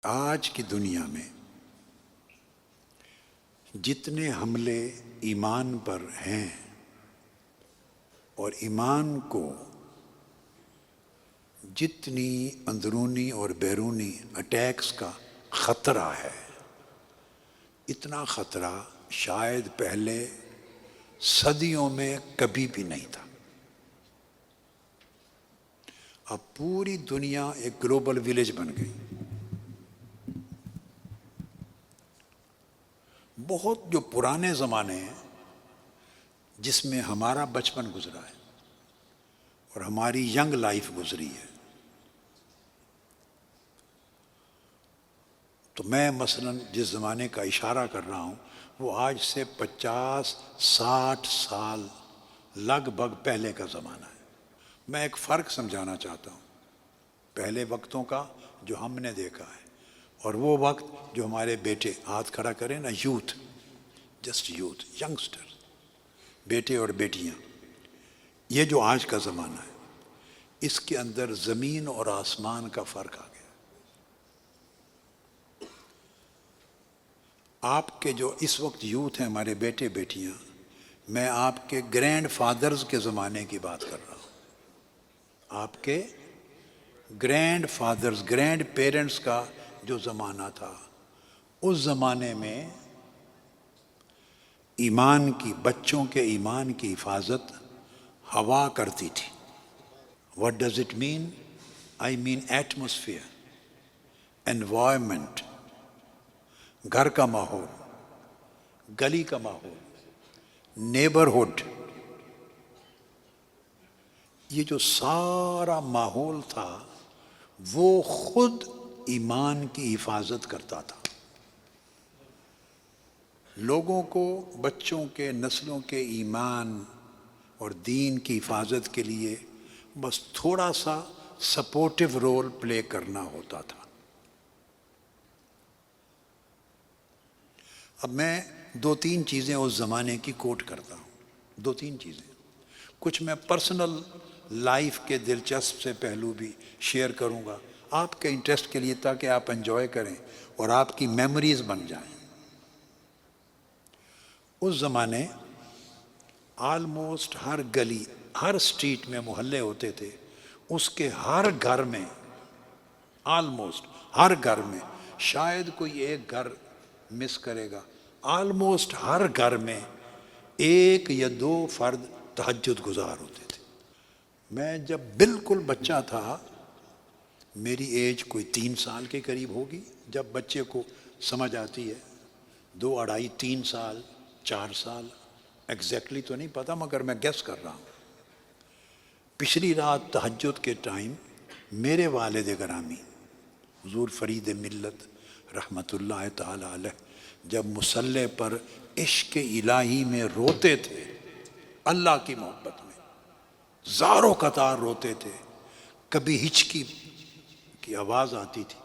آج کی دنیا میں جتنے حملے ایمان پر ہیں اور ایمان کو جتنی اندرونی اور بیرونی اٹیکس کا خطرہ ہے، اتنا خطرہ شاید پہلے صدیوں میں کبھی بھی نہیں تھا۔ اب پوری دنیا ایک گلوبل ولیج بن گئی۔ بہت جو پرانے زمانے ہیں جس میں ہمارا بچپن گزرا ہے اور ہماری ینگ لائف گزری ہے، تو میں مثلاً جس زمانے کا اشارہ کر رہا ہوں وہ آج سے 50-60 سال لگ بھگ پہلے کا زمانہ ہے۔ میں ایک فرق سمجھانا چاہتا ہوں پہلے وقتوں کا جو ہم نے دیکھا ہے اور وہ وقت جو ہمارے بیٹے، ہاتھ کھڑا کریں نا، یوتھ، جسٹ یوتھ، ینگسٹر، بیٹے اور بیٹیاں، یہ جو آج کا زمانہ ہے اس کے اندر زمین اور آسمان کا فرق آ گیا۔ آپ کے جو اس وقت یوتھ ہیں، ہمارے بیٹے بیٹیاں، میں آپ کے گرینڈ فادرز کے زمانے کی بات کر رہا ہوں۔ آپ کے گرینڈ فادرز، گرینڈ پیرنٹس کا جو زمانہ تھا، اس زمانے میں ایمان کی، بچوں کے ایمان کی حفاظت ہوا کرتی تھی۔ What does it mean? I mean atmosphere, environment، گھر کا ماحول، گلی کا ماحول، نیبرہڈ، یہ جو سارا ماحول تھا وہ خود ایمان کی حفاظت کرتا تھا۔ لوگوں کو، بچوں کے، نسلوں کے ایمان اور دین کی حفاظت کے لیے بس تھوڑا سا سپورٹیو رول پلے کرنا ہوتا تھا۔ اب میں 2-3 چیزیں اس زمانے کی کوٹ کرتا ہوں، 2-3 چیزیں، کچھ میں پرسنل لائف کے دلچسپ سے پہلو بھی شیئر کروں گا آپ کے انٹرسٹ کے لیے، تاکہ آپ انجوائے کریں اور آپ کی میموریز بن جائیں۔ اس زمانے آلموسٹ ہر گلی، ہر اسٹریٹ میں محلے ہوتے تھے، اس کے ہر گھر میں، آلموسٹ ہر گھر میں، شاید کوئی ایک گھر مس کرے گا، آلموسٹ ہر گھر میں 1 یا 2 فرد تہجد گزار ہوتے تھے۔ میں جب بالکل بچہ تھا، میری ایج کوئی 3 سال کے قریب ہوگی، جب بچے کو سمجھ آتی ہے، 2, 2.5, 3 سال، 4 سال، ایگزیکٹلی تو نہیں پتا مگر میں گیس کر رہا ہوں۔ پچھلی رات تہجد کے ٹائم میرے والد گرامی حضور فرید ملت رحمۃ اللہ تعالی علیہ جب مصلی پر عشق الہی میں روتے تھے، اللہ کی محبت میں زار و قطار روتے تھے، کبھی ہچکی کی آواز آتی تھی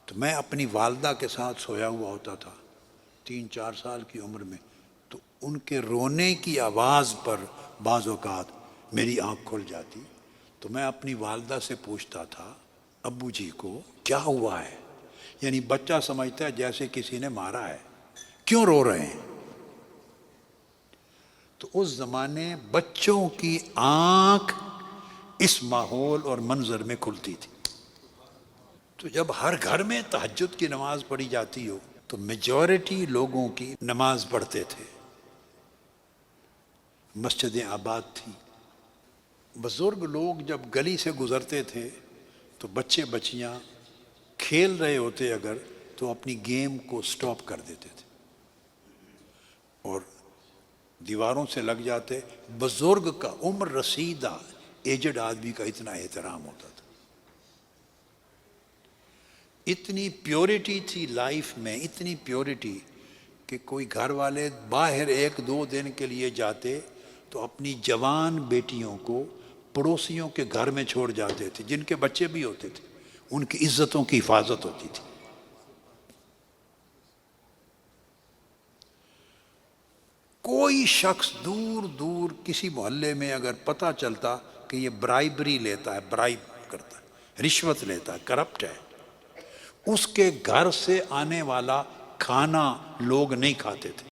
تو میں اپنی والدہ کے ساتھ سویا ہوا ہوتا تھا 3-4 سال کی عمر میں، تو ان کے رونے کی آواز پر بعض اوقات میری آنکھ کھل جاتی تو میں اپنی والدہ سے پوچھتا تھا، ابو جی کو کیا ہوا ہے؟ یعنی بچہ سمجھتا ہے جیسے کسی نے مارا ہے، کیوں رو رہے ہیں؟ تو اس زمانے بچوں کی آنکھ اس ماحول اور منظر میں کھلتی تھی۔ تو جب ہر گھر میں تہجد کی نماز پڑھی جاتی ہو تو میجورٹی لوگوں کی نماز پڑھتے تھے، مسجدیں آباد تھیں، بزرگ لوگ جب گلی سے گزرتے تھے تو بچے بچیاں کھیل رہے ہوتے اگر تو اپنی گیم کو سٹاپ کر دیتے تھے اور دیواروں سے لگ جاتے۔ بزرگ کا، عمر رسیدہ ایجڈ آدمی کا اتنا احترام ہوتا تھا، اتنی پیورٹی تھی لائف میں، اتنی پیورٹی کہ کوئی گھر والے باہر 1-2 دن کے لیے جاتے تو اپنی جوان بیٹیوں کو پڑوسیوں کے گھر میں چھوڑ جاتے تھے، جن کے بچے بھی ہوتے تھے، ان کی عزتوں کی حفاظت ہوتی تھی۔ کوئی شخص دور دور کسی محلے میں اگر پتہ چلتا کہ یہ برائبری لیتا ہے، برائب کرتا ہے، رشوت لیتا ہے، کرپٹ ہے، اس کے گھر سے آنے والا کھانا لوگ نہیں کھاتے تھے۔